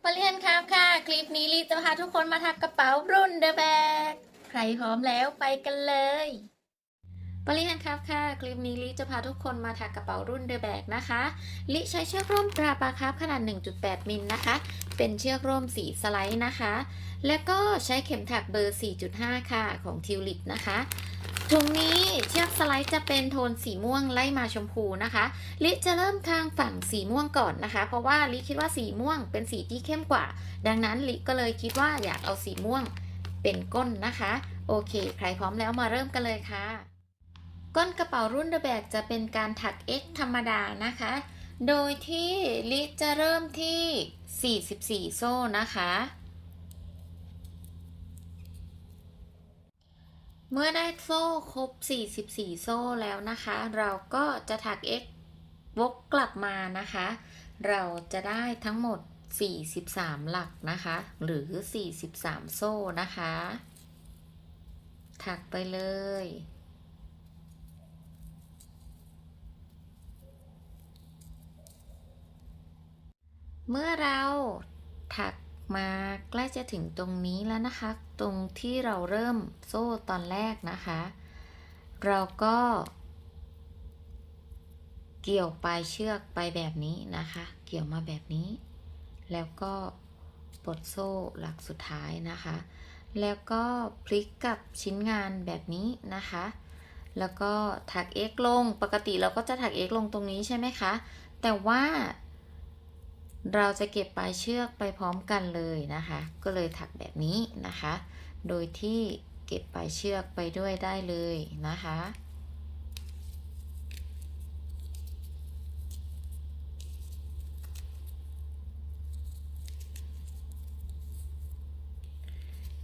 มาเรียนครับค่ะคลิปนี้ลีจะพาทุกคนมาถักกระเป๋ารุ่นเดอะแบกใครพร้อมแล้วไปกันเลยปริยันครับค่ะคลิปนี้ลิจะพาทุกคนมาถักกระเป๋ารุ่นเดอะแบกนะคะลิใช้เชือกร่มตราปลาคาร์ฟขนาด 1.8 มิลนะคะเป็นเชือกร่มสีสไลด์นะคะและก็ใช้เข็มถักเบอร์ 4.5 ค่ะของทิวลิปนะคะตรงนี้เชือกสไลด์จะเป็นโทนสีม่วงไล่มาชมพูนะคะลิจะเริ่มทางฝั่งสีม่วงก่อนนะคะเพราะว่าลิคิดว่าสีม่วงเป็นสีที่เข้มกว่าดังนั้นลิก็เลยคิดว่าอยากเอาสีม่วงเป็นก้นนะคะโอเคใครพร้อมแล้วมาเริ่มกันเลยค่ะก้นกระเป๋ารุ่นเดอะแบกจะเป็นการถัก X ธรรมดานะคะโดยที่ลิจะเริ่มที่ 44 โซ่นะคะเมื่อได้โซ่ครบ 44 โซ่แล้วนะคะเราก็จะถัก X วกกลับมานะคะเราจะได้ทั้งหมด 43 หลักนะคะหรือ 43 โซ่นะคะถักไปเลยเมื่อเราถักมาใกล้จะถึงตรงนี้แล้วนะคะตรงที่เราเริ่มโซ่ตอนแรกนะคะเราก็เกี่ยวปลายเชือกไปแบบนี้นะคะเกี่ยวมาแบบนี้แล้วก็ปลดโซ่หลักสุดท้ายนะคะแล้วก็พลิกกับชิ้นงานแบบนี้นะคะแล้วก็ถัก X ลงปกติเราก็จะถัก X ลงตรงนี้ใช่ไหมคะแต่ว่าเราจะเก็บปลายเชือกไปพร้อมกันเลยนะคะก็เลยถักแบบนี้นะคะโดยที่เก็บปลายเชือกไปด้วยได้เลยนะคะ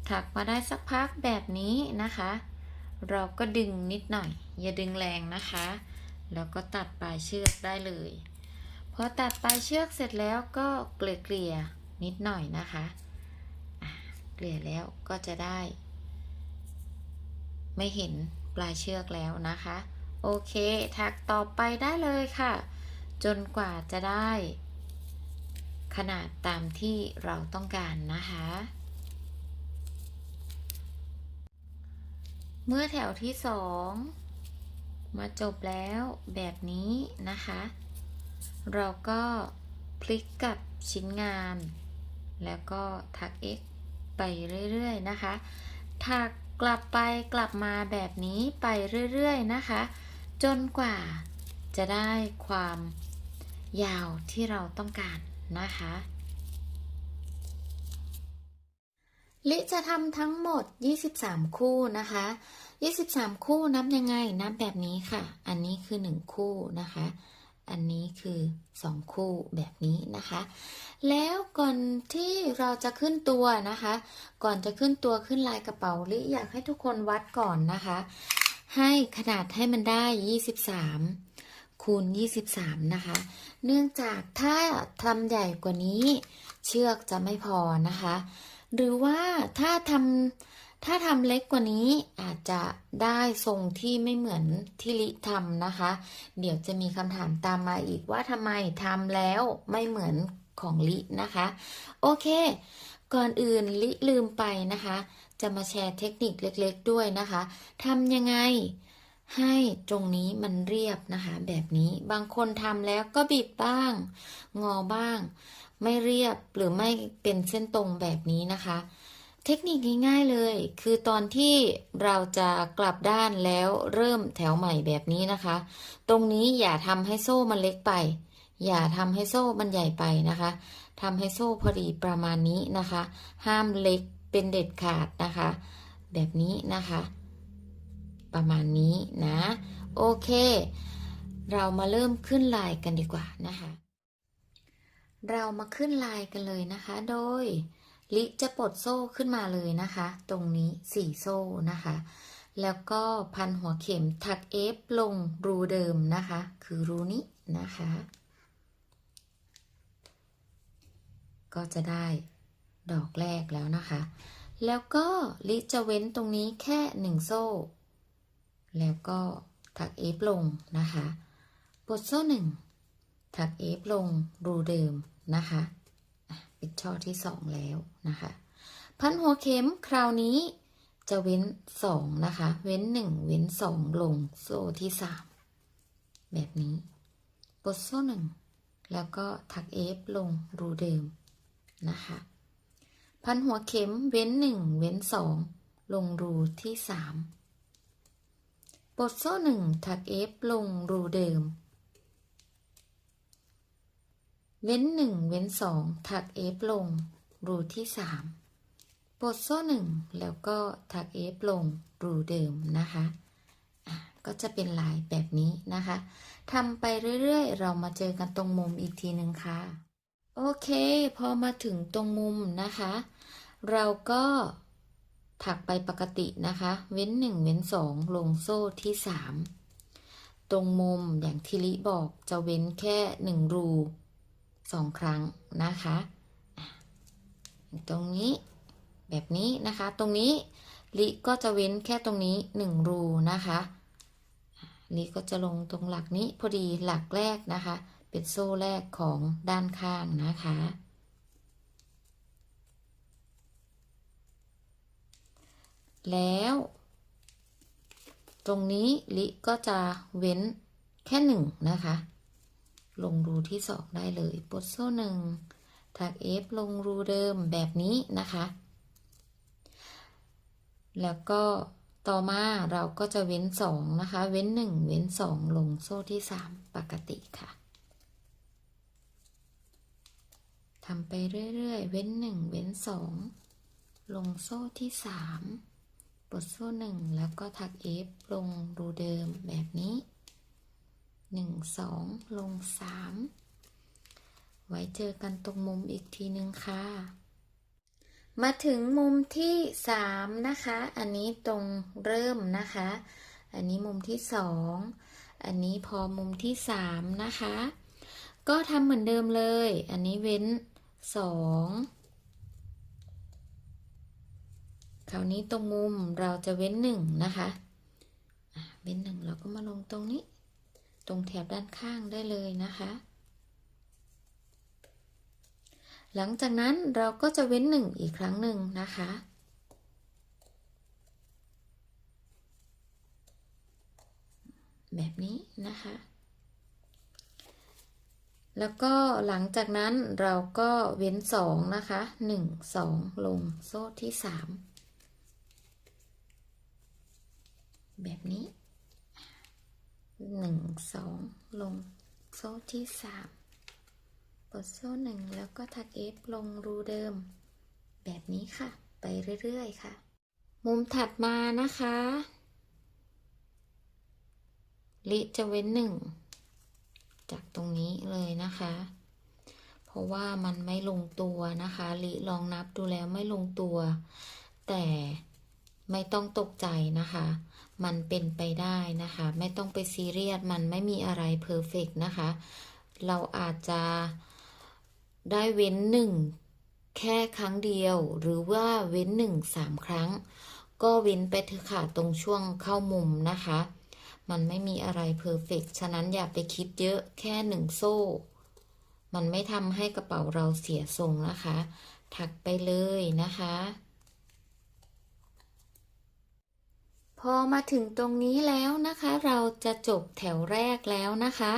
ถักมาได้สักพักแบบนี้นะคะเราก็ดึงนิดหน่อยอย่าดึงแรงนะคะแล้วก็ตัดปลายเชือกได้เลยพอตัดปลายเชือกเสร็จแล้วก็เกลี่ยนิดหน่อยนะคะเกลี่ยแล้วก็จะได้ไม่เห็นปลายเชือกแล้วนะคะโอเคถักต่อไปได้เลยค่ะจนกว่าจะได้ขนาดตามที่เราต้องการนะคะเมื่อแถวที่สองมาจบแล้วแบบนี้นะคะเราก็พลิกกับชิ้นงานแล้วก็ถัก X ไปเรื่อยๆนะคะถักกลับไปกลับมาแบบนี้ไปเรื่อยๆนะคะจนกว่าจะได้ความยาวที่เราต้องการนะคะลิจะทำทั้งหมด23คู่นะคะ23คู่นับยังไงนับแบบนี้ค่ะอันนี้คือ1คู่นะคะอันนี้คือ2คู่แบบนี้นะคะแล้วก่อนที่เราจะขึ้นตัวนะคะก่อนจะขึ้นตัวขึ้นลายกระเป๋าลิอยากให้ทุกคนวัดก่อนนะคะให้ขนาดให้มันได้23คูณ23นะคะเนื่องจากถ้าทำใหญ่กว่านี้เชือกจะไม่พอนะคะหรือว่าถ้าทำเล็กกว่านี้อาจจะได้ทรงที่ไม่เหมือนที่ลิทำนะคะเดี๋ยวจะมีคำถามตามมาอีกว่าทำไมทำแล้วไม่เหมือนของลินะคะโอเคก่อนอื่นลิลืมไปนะคะจะมาแชร์เทคนิคเล็กๆด้วยนะคะทำยังไงให้ตรงนี้มันเรียบนะคะแบบนี้บางคนทำแล้วก็บิดบ้างงอบ้างไม่เรียบหรือไม่เป็นเส้นตรงแบบนี้นะคะเทคนิคง่ายๆเลยคือตอนที่เราจะกลับด้านแล้วเริ่มแถวใหม่แบบนี้นะคะตรงนี้อย่าทำให้โซ่มันเล็กไปอย่าทำให้โซ่มันใหญ่ไปนะคะทำให้โซ่พอดีประมาณนี้นะคะห้ามเล็กเป็นเด็ดขาดนะคะแบบนี้นะคะประมาณนี้นะโอเคเรามาเริ่มขึ้นลายกันดีกว่านะคะเรามาขึ้นลายกันเลยนะคะโดยลิจะปลดโซ่ขึ้นมาเลยนะคะตรงนี้4โซ่นะคะแล้วก็พันหัวเข็มถัก F ลงรูเดิมนะคะคือรูนี้นะคะก็จะได้ดอกแรกแล้วนะคะแล้วก็ลิจะเว้นตรงนี้แค่1โซ่แล้วก็ถัก F ลงนะคะปลดโซ่1ถัก F ลงรูเดิมนะคะ เป็นช่อที่สองแล้วนะคะพันหัวเข็มคราวนี้จะเว้นสองนะคะเว้นหนึ่งเว้นสองลงโซ่ที่สามแบบนี้ปลดโซ่หนึ่งแล้วก็ถักเอฟลงรูเดิมนะคะพันหัวเข็มเว้นหนึ่งเว้นสองลงรูที่สามปลดโซ่หนึ่งถักเอฟลงรูเดิมเว้นหนึ่งเว้นสองถักเอฟลงรูที่สามปลดโซ่หนึ่งแล้วก็ถักเอฟลงรูเดิมนะคะก็จะเป็นลายแบบนี้นะคะทำไปเรื่อยๆเรามาเจอกันตรงมุมอีกทีหนึ่งค่ะโอเคพอมาถึงตรงมุมนะคะเราก็ถักไปปกตินะคะเว้นหนึ่งเว้นสองลงโซ่ที่สามตรงมุมอย่างที่ลิบอกจะเว้นแค่หนึ่งรูสองครั้งนะคะตรงนี้แบบนี้นะคะตรงนี้ลิก็จะเว้นแค่ตรงนี้หนึ่งรูนะคะลิก็จะลงตรงหลักนี้พอดีหลักแรกนะคะเป็นโซ่แรกของด้านข้างนะคะแล้วตรงนี้ลิก็จะเว้นแค่หนึ่งนะคะลงรูที่สองได้เลยปลดโซ่หนึ่งถักเอฟลงรูเดิมแบบนี้นะคะแล้วก็ต่อมาเราก็จะเว้นสองนะคะเว้นหนึ่งเว้นสองลงโซ่ที่สามปกติค่ะทำไปเรื่อยๆเว้นหนึ่งเว้นสองลงโซ่ที่สามปลดโซ่หนึ่งแล้วก็ถักเอฟลงรูเดิมแบบนี้หนึ่งสองลงสามไว้เจอกันตรงมุมอีกทีนึงค่ะมาถึงมุมที่สามนะคะอันนี้ตรงเริ่มนะคะอันนี้มุมที่สองอันนี้พอมุมที่สามนะคะก็ทำเหมือนเดิมเลยอันนี้เว้นสองคราวนี้ตรงมุมเราจะเว้นหนึ่งนะคะเว้นหนึ่งเราก็มาลงตรงนี้ตรงแถบด้านข้างได้เลยนะคะหลังจากนั้นเราก็จะเว้นหนึ่งอีกครั้งหนึ่งนะคะแบบนี้นะคะแล้วก็หลังจากนั้นเราก็เว้นสองนะคะหนึ่งสองลงโซ่ที่สามแบบนี้หนึ่งสองลงโซ่ที่สามปลดโซ่หนึ่งแล้วก็ถักเอฟลงรูเดิมแบบนี้ค่ะไปเรื่อยๆค่ะมุมถัดมานะคะลิจะเว้นหนึ่งจากตรงนี้เลยนะคะเพราะว่ามันไม่ลงตัวนะคะลิลองนับดูแล้วไม่ลงตัวแต่ไม่ต้องตกใจนะคะมันเป็นไปได้นะคะไม่ต้องไปซีเรียสมันไม่มีอะไรเพอร์เฟกต์นะคะเราอาจจะได้เว้นหนึ่งแค่ครั้งเดียวหรือว่าเว้นหนึ่งสามครั้งก็เว้นไปเถอะค่ะตรงช่วงเข้ามุมนะคะมันไม่มีอะไรเพอร์เฟกต์ฉะนั้นอย่าไปคิดเยอะแค่หนึ่งโซ่มันไม่ทำให้กระเป๋าเราเสียทรงนะคะถักไปเลยนะคะพอมาถึงตรงนี้แล้วนะคะเราจะจบแถวแรกแล้วนะคะ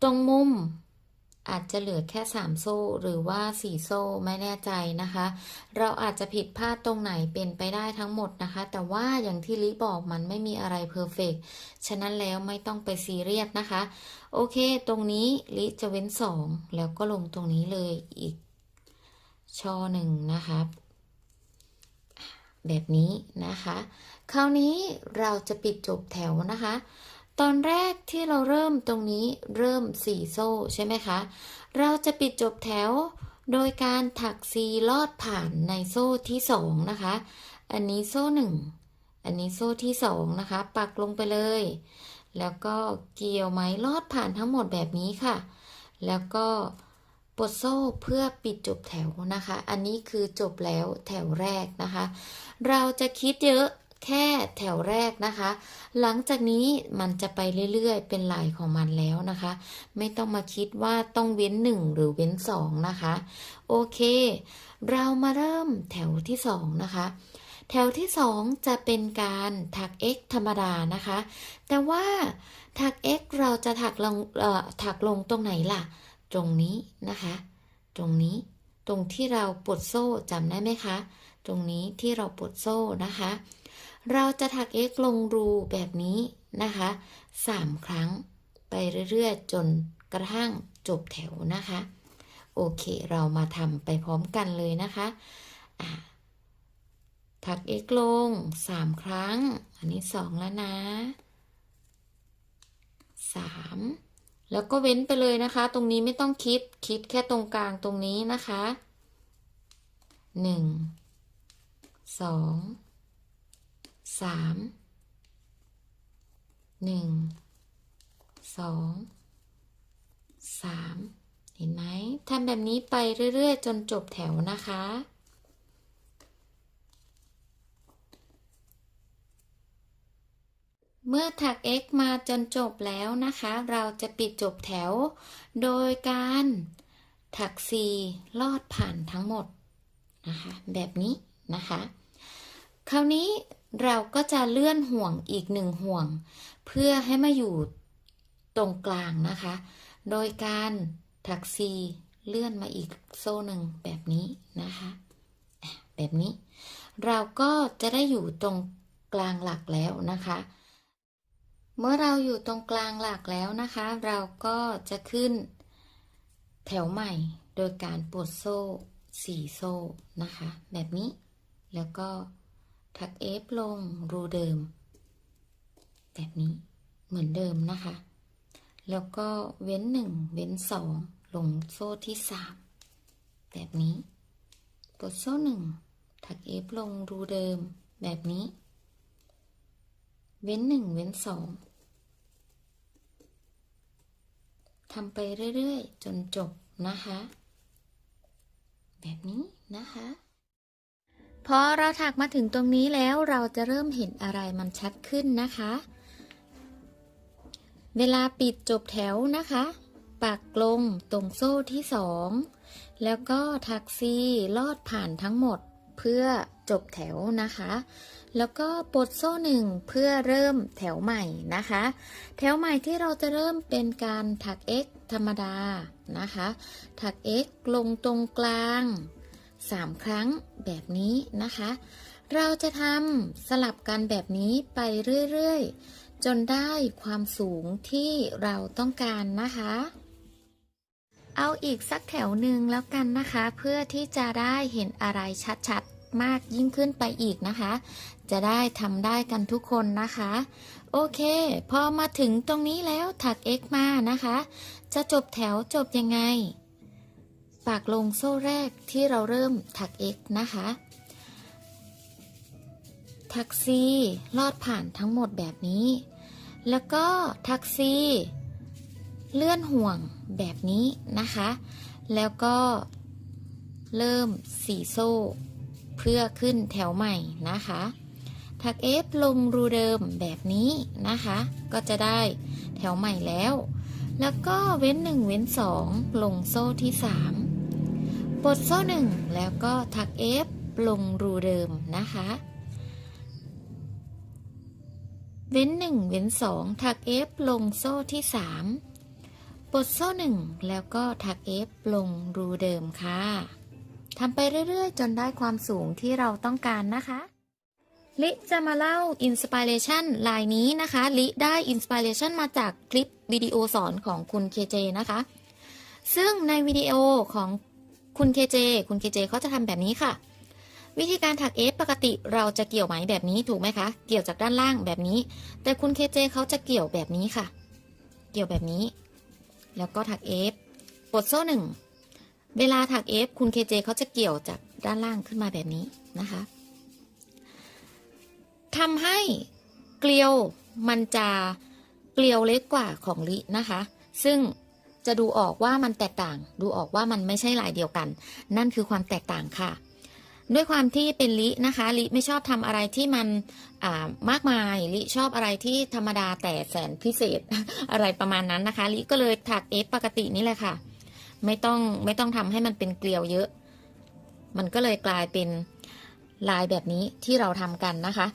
ตรงมุมอาจจะเหลือแค่3โซ่หรือว่า4โซ่ไม่แน่ใจนะคะเราอาจจะผิดพลาดตรงไหนเป็นไปได้ทั้งหมดนะคะแต่ว่าอย่างที่ลิบอกมันไม่มีอะไรเพอร์เฟกต์ฉะนั้นแล้วไม่ต้องไปซีเรียสนะคะโอเคตรงนี้ลิจะเว้น2แล้วก็ลงตรงนี้เลยอีกช่อหนึ่งนะคะแบบนี้นะคะคราวนี้เราจะปิดจบแถวนะคะตอนแรกที่เราเริ่มตรงนี้เริ่ม4โซ่ใช่ไหมคะเราจะปิดจบแถวโดยการถักซีลอดผ่านในโซ่ที่2นะคะอันนี้โซ่1อันนี้โซ่ที่2นะคะปักลงไปเลยแล้วก็เกี่ยวไหมลอดผ่านทั้งหมดแบบนี้ค่ะแล้วก็ปลดโซ่เพื่อปิดจบแถวนะคะอันนี้คือจบแล้วแถวแรกนะคะเราจะคิดเยอะ แค่แถวแรกนะคะหลังจากนี้มันจะไปเรื่อยๆเป็นลายของมันแล้วนะคะไม่ต้องมาคิดว่าต้องเว้น1หรือเว้น2นะคะโอเคเรามาเริ่มแถวที่2นะคะแถวที่2จะเป็นการถัก x ธรรมดานะคะแต่ว่าถัก x เราจะถักลงตรงไหนล่ะตรงนี้นะคะตรงนี้ตรงที่เราปลดโซ่จำได้ไหมคะตรงนี้ที่เราปลดโซ่นะคะเราจะถัก x ลงรูแบบนี้นะคะ3ครั้งไปเรื่อยๆจนกระทั่งจบแถวนะคะโอเคเรามาทำไปพร้อมกันเลยนะคะถัก x ลง3ครั้งอันนี้2แล้วนะ3แล้วก็เว้นไปเลยนะคะตรงนี้ไม่ต้องคิดแค่ตรงกลางตรงนี้นะคะ1 2 3 1 2 3เห็นไหมทำแบบนี้ไปเรื่อยๆจนจบแถวนะคะเมื่อถัก x มาจนจบแล้วนะคะเราจะปิดจบแถวโดยการถัก c ลอดผ่านทั้งหมดนะคะแบบนี้นะคะคราวนี้เราก็จะเลื่อนห่วงอีก1ห่วงเพื่อให้มาอยู่ตรงกลางนะคะโดยการถัก c เลื่อนมาอีกโซ่หนึ่งแบบนี้นะคะแบบนี้เราก็จะได้อยู่ตรงกลางหลักแล้วนะคะเมื่อเราอยู่ตรงกลางหลักแล้วนะคะเราก็จะขึ้นแถวใหม่โดยการปลดโซ่4โซ่นะคะแบบนี้แล้วก็ถัก F ลงรูเดิมแบบนี้เหมือนเดิมนะคะแล้วก็เว้น1เว้น2ลงโซ่ที่3แบบนี้ปลดโซ่1ถัก F ลงรูเดิมแบบนี้เว้น1เว้น2ทำไปเรื่อยๆจนจบนะคะแบบนี้นะคะพอเราถักมาถึงตรงนี้แล้วเราจะเริ่มเห็นอะไรมันชัดขึ้นนะคะเวลาปิดจบแถวนะคะปักลงตรงโซ่ที่2แล้วก็ถัก C ลอดผ่านทั้งหมดเพื่อจบแถวนะคะแล้วก็ปลดโซ่1เพื่อเริ่มแถวใหม่นะคะแถวใหม่ที่เราจะเริ่มเป็นการถัก x ธรรมดานะคะถัก x ลงตรงกลาง3ครั้งแบบนี้นะคะเราจะทำสลับกันแบบนี้ไปเรื่อยๆจนได้ความสูงที่เราต้องการนะคะเอาอีกสักแถวหนึ่งแล้วกันนะคะเพื่อที่จะได้เห็นอะไรชัดๆมากยิ่งขึ้นไปอีกนะคะจะได้ทำได้กันทุกคนนะคะโอเคพอมาถึงตรงนี้แล้วถัก x มานะคะจะจบแถวจบยังไงปักลงโซ่แรกที่เราเริ่มถัก x นะคะถัก c ลอดผ่านทั้งหมดแบบนี้แล้วก็ถัก c เลื่อนห่วงแบบนี้นะคะแล้วก็เริ่ม4โซ่เพื่อขึ้นแถวใหม่นะคะถัก F ลงรูเดิมแบบนี้นะคะก็จะได้แถวใหม่แล้วก็เว้น1เว้น2ลงโซ่ที่3ปลดโซ่1แล้วก็ถัก F ลงรูเดิมนะคะเว้น1เว้น2ถัก F ลงโซ่ที่3ปลดโซ่1แล้วก็ถัก F ลงรูเดิมค่ะทำไปเรื่อยๆจนได้ความสูงที่เราต้องการนะคะลิจะมาเล่าอินสปิเรชันลายนี้นะคะลิได้อินสปิเรชันมาจากคลิปวิดีโอสอนของคุณเคเจนะคะซึ่งในวิดีโอของคุณเคเจเขาจะทำแบบนี้ค่ะวิธีการถัก F ปกติเราจะเกี่ยวไหมแบบนี้ถูกไหมคะเกี่ยวจากด้านล่างแบบนี้แต่คุณเคเจเขาจะเกี่ยวแบบนี้ค่ะเกี่ยวแบบนี้แล้วก็ถัก F ปลดโซ่1เวลาถัก F คุณเคเจเขาจะเกี่ยวจากด้านล่างขึ้นมาแบบนี้นะคะทำให้เกลียวมันจะเกลียวเล็กกว่าของลินะคะซึ่งจะดูออกว่ามันแตกต่างดูออกว่ามันไม่ใช่ลายเดียวกันนั่นคือความแตกต่างค่ะ ด้วยความที่เป็นลินะคะลิไม่ชอบทำอะไรที่มันมากมายลิชอบอะไรที่ธรรมดาแต่แสนพิเศษ อะไรประมาณนั้นนะคะลิก็เลยถักเอฟปกตินี่แหละค่ะไม่ต้องทำให้มันเป็นเกลียวเยอะมันก็เลยกลายเป็นลายแบบนี้ที่เราทำกันนะคะ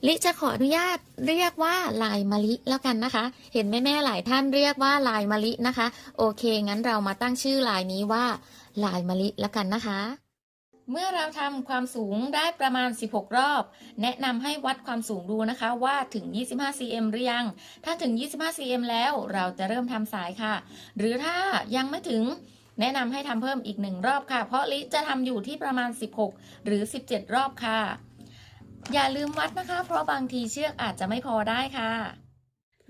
ลิจะขออนุญาตเรียกว่าลายมะลิแล้วกันนะคะเห็นแม่ๆหลายท่านเรียกว่าลายมะลินะคะโอเคงั้นเรามาตั้งชื่อลายนี้ว่าลายมะลิแล้วกันนะคะเมื่อเราทำความสูงได้ประมาณ16รอบแนะนำให้วัดความสูงดูนะคะว่าถึง25 cm หรือยังถ้าถึง25 cm แล้วเราจะเริ่มทำสายค่ะหรือถ้ายังไม่ถึงแนะนำให้ทำเพิ่มอีก1รอบค่ะเพราะลิจะทำอยู่ที่ประมาณ16หรือ17รอบค่ะอย่าลืมวัดนะคะเพราะบางทีเชือกอาจจะไม่พอได้ค่ะ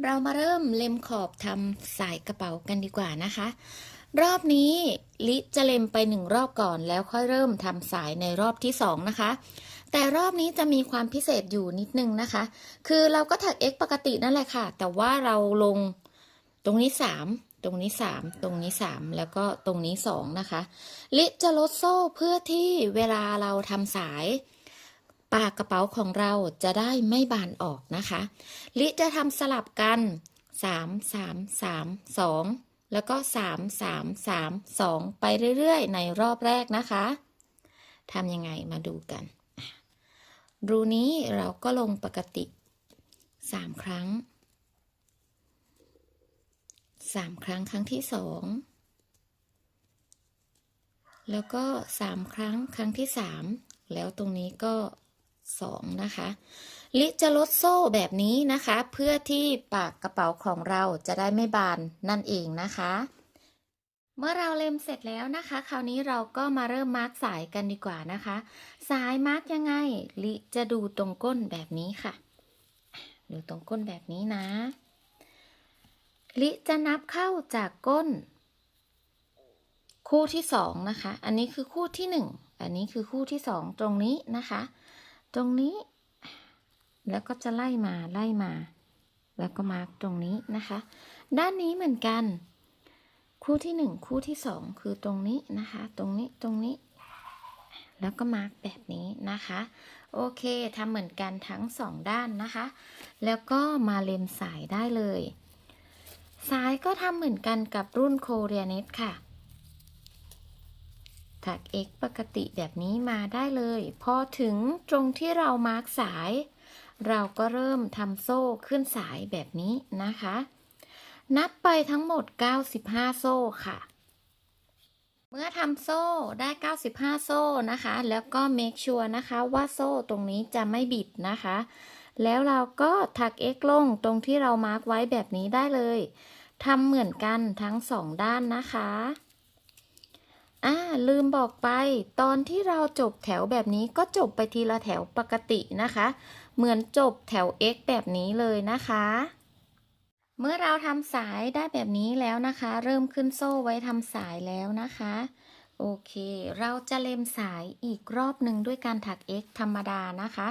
เรามาเริ่มเล็มขอบทำสายกระเป๋ากันดีกว่านะคะรอบนี้ลิจะเล็มไป1รอบก่อนแล้วค่อยเริ่มทำสายในรอบที่2นะคะแต่รอบนี้จะมีความพิเศษอยู่นิดนึงนะคะคือเราก็ถัก X ปกตินั่นแหละค่ะแต่ว่าเราลงตรงนี้3ตรงนี้3ตรงนี้3แล้วก็ตรงนี้2นะคะลิจะลดโซ่เพื่อที่เวลาเราทำสายปากกระเป๋าของเราจะได้ไม่บานออกนะคะลิจะทำสลับกัน3 3 3 2แล้วก็3 3 3 2ไปเรื่อยๆในรอบแรกนะคะทำยังไงมาดูกันรูนี้เราก็ลงปกติ3 ครั้ง3 ครั้งครั้งที่2แล้วก็3 ครั้งครั้งที่3แล้วตรงนี้ก็2นะคะลิจะลดโซ่แบบนี้นะคะเพื่อที่ปากกระเป๋าของเราจะได้ไม่บานนั่นเองนะคะเมื่อเราเล็มเสร็จแล้วนะคะคราวนี้เราก็มาเริ่มมาร์กสายกันดีกว่านะคะสายมาร์กยังไงลิจะดูตรงก้นแบบนี้ค่ะดูตรงก้นแบบนี้นะลิจะนับเข้าจากก้นคู่ที่2นะคะอันนี้คือคู่ที่1อันนี้คือคู่ที่2ตรงนี้นะคะตรงนี้แล้วก็จะไล่มาแล้วก็มาร์กตรงนี้นะคะด้านนี้เหมือนกันคู่ที่1คู่ที่2คือตรงนี้นะคะตรงนี้แล้วก็มาร์กแบบนี้นะคะโอเคทำเหมือนกันทั้ง2ด้านนะคะแล้วก็มาเล็มสายได้เลยสายก็ทำเหมือนกันกับรุ่นโคเรียเน็ตค่ะถัก X ปกติแบบนี้มาได้เลยพอถึงตรงที่เรามาร์กสายเราก็เริ่มทำโซ่ขึ้นสายแบบนี้นะคะนับไปทั้งหมด95โซ่ค่ะเมื่อทำโซ่ได้95โซ่นะคะแล้วก็ make sure นะคะว่าโซ่ตรงนี้จะไม่บิดนะคะแล้วเราก็ถัก X ลงตรงที่เรามาร์กไว้แบบนี้ได้เลยทำเหมือนกันทั้ง2ด้านนะคะลืมบอกไปตอนที่เราจบแถวแบบนี้ก็จบไปทีละแถวปกตินะคะเหมือนจบแถว X แบบนี้เลยนะคะเมื่อเราทำสายได้แบบนี้แล้วนะคะเริ่มขึ้นโซ่ไว้ทำสายแล้วนะคะโอเคเราจะเล็มสายอีกรอบหนึ่งด้วยการถัก X ธรรมดานะคะ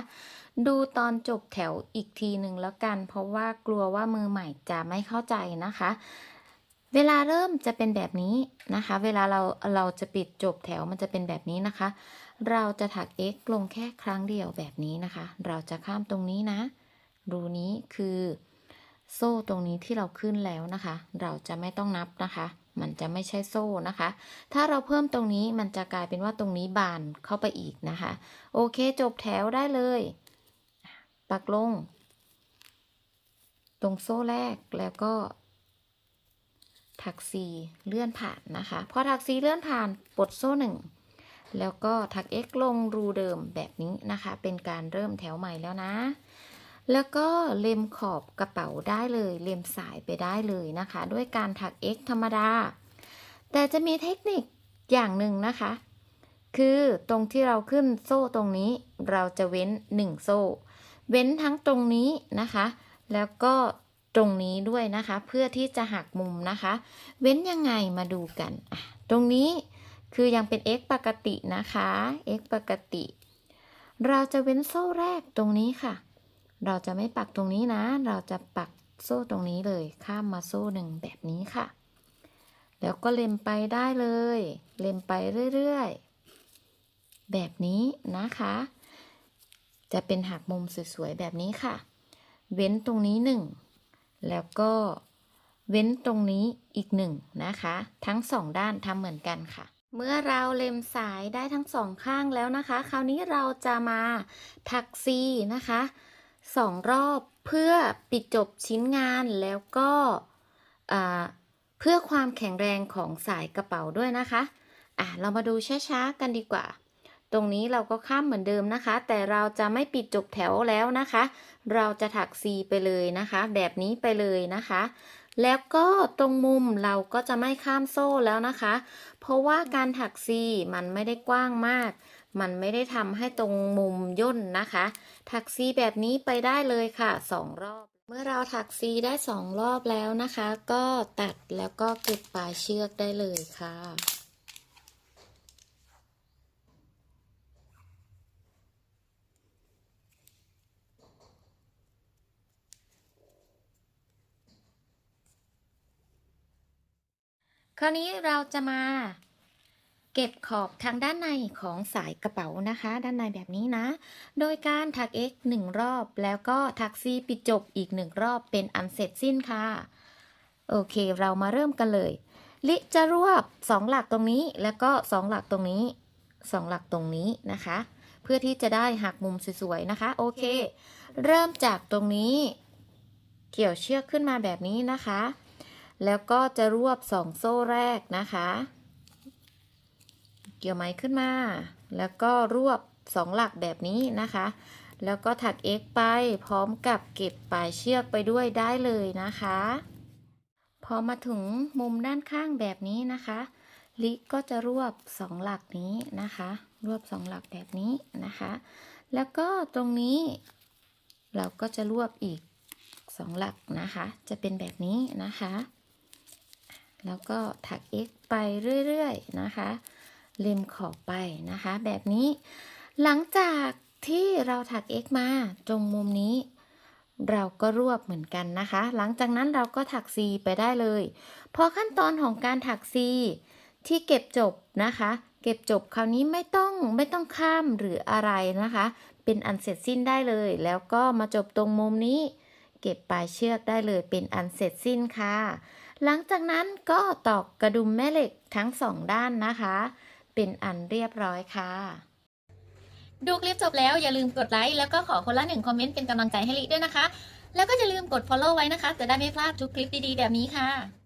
ดูตอนจบแถวอีกทีหนึ่งแล้วกันเพราะว่ากลัวว่ามือใหม่จะไม่เข้าใจนะคะเวลาเริ่มจะเป็นแบบนี้นะคะเวลาเราจะปิดจบแถวมันจะเป็นแบบนี้นะคะเราจะถัก X ลงแค่ครั้งเดียวแบบนี้นะคะเราจะข้ามตรงนี้นะรูนี้คือโซ่ตรงนี้ที่เราขึ้นแล้วนะคะเราจะไม่ต้องนับนะคะมันจะไม่ใช่โซ่นะคะถ้าเราเพิ่มตรงนี้มันจะกลายเป็นว่าตรงนี้บานเข้าไปอีกนะคะโอเคจบแถวได้เลยปักลงตรงโซ่แรกแล้วก็ถัก4เลื่อนผ่านนะคะพอถัก4เลื่อนผ่านปลดโซ่1แล้วก็ถัก X ลงรูเดิมแบบนี้นะคะเป็นการเริ่มแถวใหม่แล้วนะแล้วก็เล็มขอบกระเป๋าได้เลยเล็มสายไปได้เลยนะคะด้วยการถัก X ธรรมดาแต่จะมีเทคนิคอย่างหนึ่งนะคะคือตรงที่เราขึ้นโซ่ตรงนี้เราจะเว้น1โซ่เว้นทั้งตรงนี้นะคะแล้วก็ตรงนี้ด้วยนะคะเพื่อที่จะหักมุมนะคะเว้นยังไงมาดูกันตรงนี้คือยังเป็น X ปกตินะคะ X ปกติเราจะเว้นโซ่แรกตรงนี้ค่ะเราจะไม่ปักตรงนี้นะเราจะปักโซ่ตรงนี้เลยข้ามมาโซ่1แบบนี้ค่ะแล้วก็เล็มไปได้เลยเล็มไปเรื่อยๆ แบบนี้นะคะ จะเป็นหักมุมสวยๆแบบนี้ค่ะ เว้นตรงนี้1แล้วก็เว้นตรงนี้อีก1นะคะทั้ง2ด้านทำเหมือนกันค่ะเมื่อเราเล็มสายได้ทั้ง2ข้างแล้วนะคะคราวนี้เราจะมาถักซีนะคะ2รอบเพื่อปิดจบชิ้นงานแล้วก็เพื่อความแข็งแรงของสายกระเป๋าด้วยนะคะเรามาดูช้าๆกันดีกว่าตรงนี้เราก็ข้ามเหมือนเดิมนะคะแต่เราจะไม่ปิดจบแถวแล้วนะคะเราจะถักซีไปเลยนะคะแบบนี้ไปเลยนะคะแล้วก็ตรงมุมเราก็จะไม่ข้ามโซ่แล้วนะคะเพราะว่าการถักซีมันไม่ได้กว้างมากมันไม่ได้ทำให้ตรงมุมย่นนะคะถักซีแบบนี้ไปได้เลยค่ะ2รอบเมื่อเราถักซีได้2รอบแล้วนะคะก็ตัดแล้วก็เก็บปลายเชือกได้เลยค่ะคราวนี้เราจะมาเก็บขอบทางด้านในของสายกระเป๋านะคะด้านในแบบนี้นะโดยการถัก X 1รอบแล้วก็ถัก C ปิดจบอีก1รอบเป็นอันเสร็จสิ้นค่ะโอเคเรามาเริ่มกันเลยลิจะรวบ2หลักตรงนี้แล้วก็2หลักตรงนี้2หลักตรงนี้นะคะเพื่อที่จะได้หักมุมสวยๆนะคะโอเคเริ่มจากตรงนี้เกี่ยวเชือกขึ้นมาแบบนี้นะคะแล้วก็จะรวบ2โซ่แรกนะคะเกี่ยวไหมขึ้นมาแล้วก็รวบ2หลักแบบนี้นะคะแล้วก็ถัก X ไปพร้อมกับเก็บปลายเชือกไปด้วยได้เลยนะคะพอมาถึงมุมด้านข้างแบบนี้นะคะลิก็จะรวบ2หลักนี้นะคะรวบ2หลักแบบนี้นะคะแล้วก็ตรงนี้เราก็จะรวบอีก2หลักนะคะจะเป็นแบบนี้นะคะแล้วก็ถัก X ไปเรื่อยๆนะคะเล็มขอบไปนะคะแบบนี้หลังจากที่เราถัก X มาตรงมุมนี้เราก็รวบเหมือนกันนะคะหลังจากนั้นเราก็ถัก C ไปได้เลยพอขั้นตอนของการถัก C ที่เก็บจบนะคะเก็บจบคราวนี้ไม่ต้องข้ามหรืออะไรนะคะเป็นอันเสร็จสิ้นได้เลยแล้วก็มาจบตรงมุมนี้เก็บปลายเชือกได้เลยเป็นอันเสร็จสิ้นค่ะหลังจากนั้นก็ตอกกระดุมแม่เหล็กทั้ง2ด้านนะคะเป็นอันเรียบร้อยค่ะดูคลิปจบแล้วอย่าลืมกดไลค์แล้วก็ขอคนละ1คอมเมนต์เป็นกำลังใจให้ลิด้วยนะคะแล้วก็อย่าลืมกด follow ไว้นะคะจะได้ไม่พลาดทุกคลิปดีๆแบบนี้ค่ะ